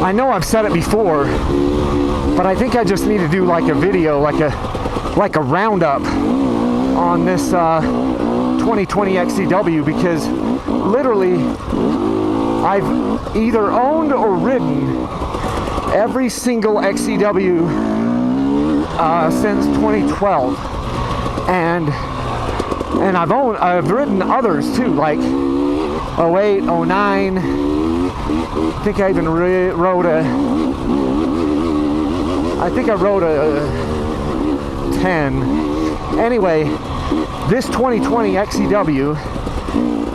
I know I've said it before, but I think I just need to do like a video, like a roundup on this 2020 XCW, because literally I've either owned or ridden every single XCW since 2012, and I've ridden others too, like 08, 09. I think I even rode a 10. Anyway, this 2020 XCW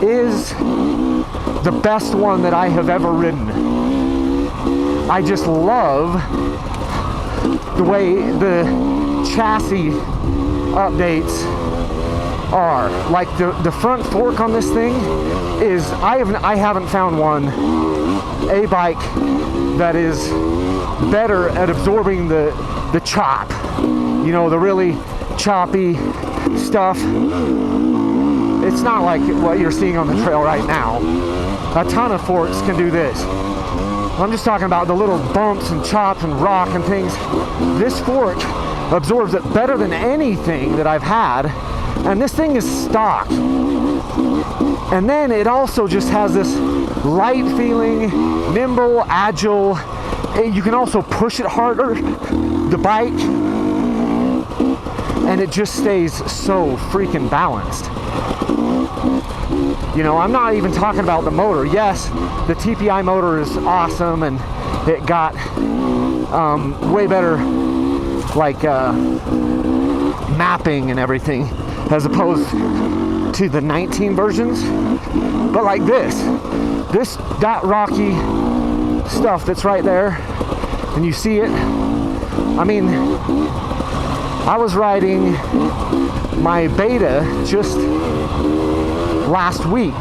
is the best one that I have ever ridden. I just love the way the chassis updates are. Like the front fork on this thing is, I haven't found a bike that is better at absorbing the chop, you know, the really choppy stuff. It's not like what you're seeing on the trail right now. A ton of forks can do this. I'm just talking about the little bumps and chops and rock and things. This fork absorbs it better than anything that I've had, and this thing is stock. And then it also just has this light feeling, nimble, agile. You can also push it harder, the bike, and it just stays so freaking balanced. You know, I'm not even talking about the motor. Yes, the TPI motor is awesome, and it got way better, like mapping and everything, as opposed to the 19 versions. But like this dot Rocky stuff that's right there, and you see it. I mean, I was riding my beta just last week,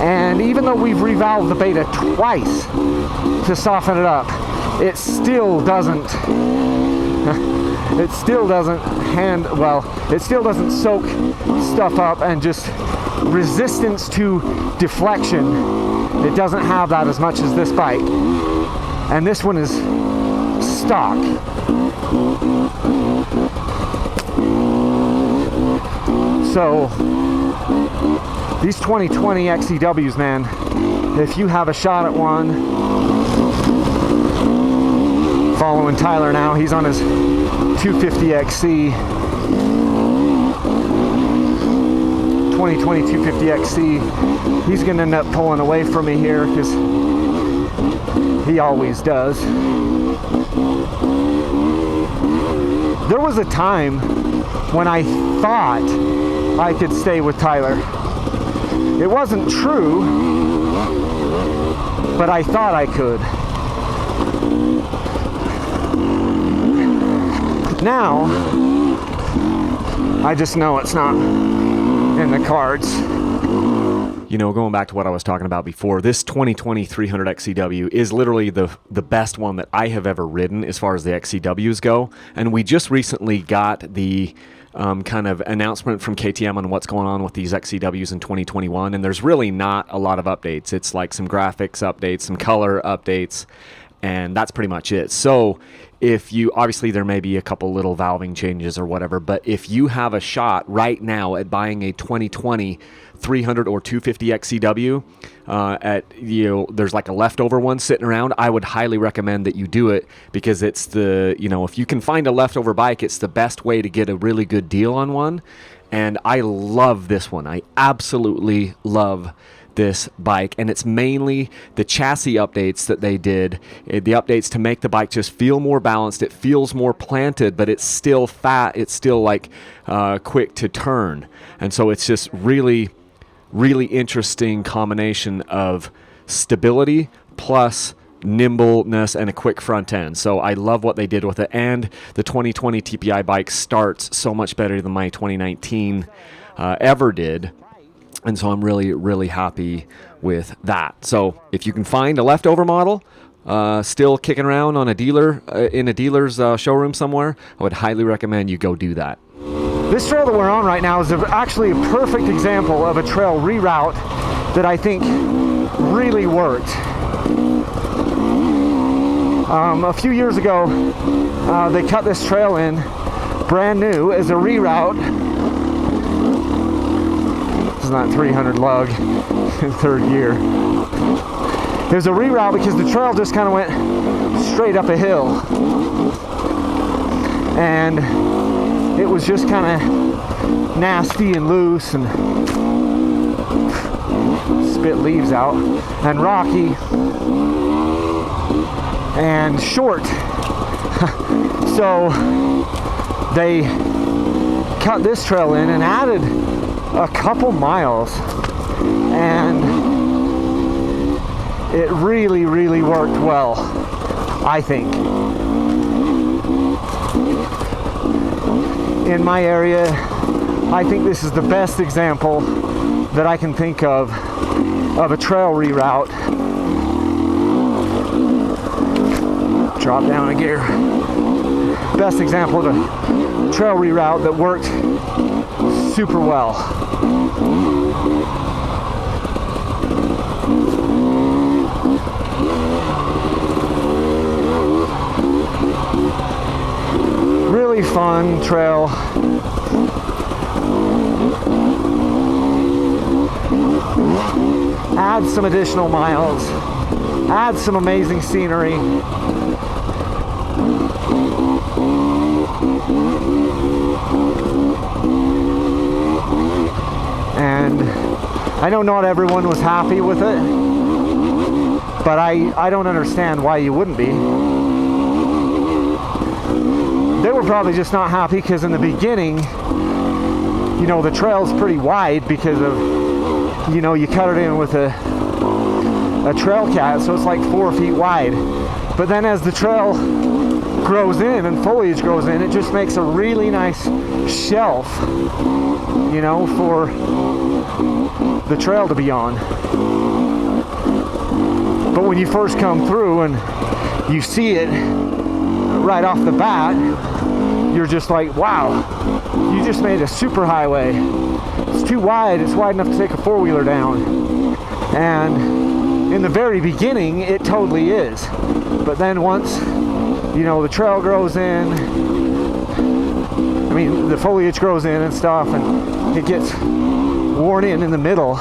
and even though we've revalved the beta twice to soften it up, it still doesn't soak stuff up, and just resistance to deflection, it doesn't have that as much as this bike. And this one is stock. So these 2020 XCWs, man, if you have a shot at one, following Tyler now, he's on his 250 XC, 2020 250 XC. He's gonna end up pulling away from me here, because he always does. There was a time when I thought I could stay with Tyler. It wasn't true, but I thought I could. Now, I just know it's not in the cards. You know, going back to what I was talking about before, this 2020 300 XCW is literally the best one that I have ever ridden as far as the XCWs go. And we just recently got the kind of announcement from KTM on what's going on with these XCWs in 2021, and there's really not a lot of updates. It's like some graphics updates, some color updates, and that's pretty much it. So if you, obviously there may be a couple little valving changes or whatever, but if you have a shot right now at buying a 2020 300 or 250 XCW, there's like a leftover one sitting around, I would highly recommend that you do it, because it's the, if you can find a leftover bike, it's the best way to get a really good deal on one. And I love this one. I absolutely love this bike, and it's mainly the chassis updates that they did, the updates to make the bike just feel more balanced. It feels more planted, but it's still fat. It's still like quick to turn, and so it's just really interesting combination of stability plus nimbleness and a quick front end. So I love what they did with it, and the 2020 TPI bike starts so much better than my 2019 ever did. And so I'm really happy with that. So if you can find a leftover model still kicking around on a dealer in a dealer's showroom somewhere, I would highly recommend you go do that. This trail that we're on right now is actually a perfect example of a trail reroute that I think really worked. A few years ago, they cut this trail in brand new as a reroute. This is not 300 lug in third year. It was a reroute because the trail just kind of went straight up a hill. And it was just kind of nasty and loose and spit leaves out. And rocky and short. So they cut this trail in and added a couple miles, and it really worked well, I think. In my area, I think this is the best example that I can think of a trail reroute. Drop down a gear. Best example of a trail reroute that worked super well. Really fun trail. Add some additional miles. Add some amazing scenery. And I know not everyone was happy with it, but I don't understand why you wouldn't be. They were probably just not happy because in the beginning, you know, the trail's pretty wide because of, you know, you cut it in with a trail cat, so it's like 4 feet wide. But then as the trail grows in and foliage grows in, it just makes a really nice shelf, you know, for the trail to be on. But when you first come through and you see it right off the bat, you're just like, wow, you just made a super highway. It's too wide, it's wide enough to take a four-wheeler down. And in the very beginning, it totally is. But then once, you know, the trail grows in, I mean, the foliage grows in and stuff, and it gets worn in the middle,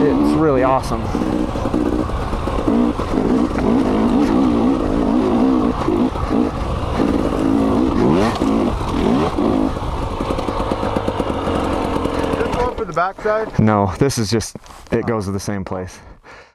it's really awesome. This one for the backside? No, this is just, it goes to the same place.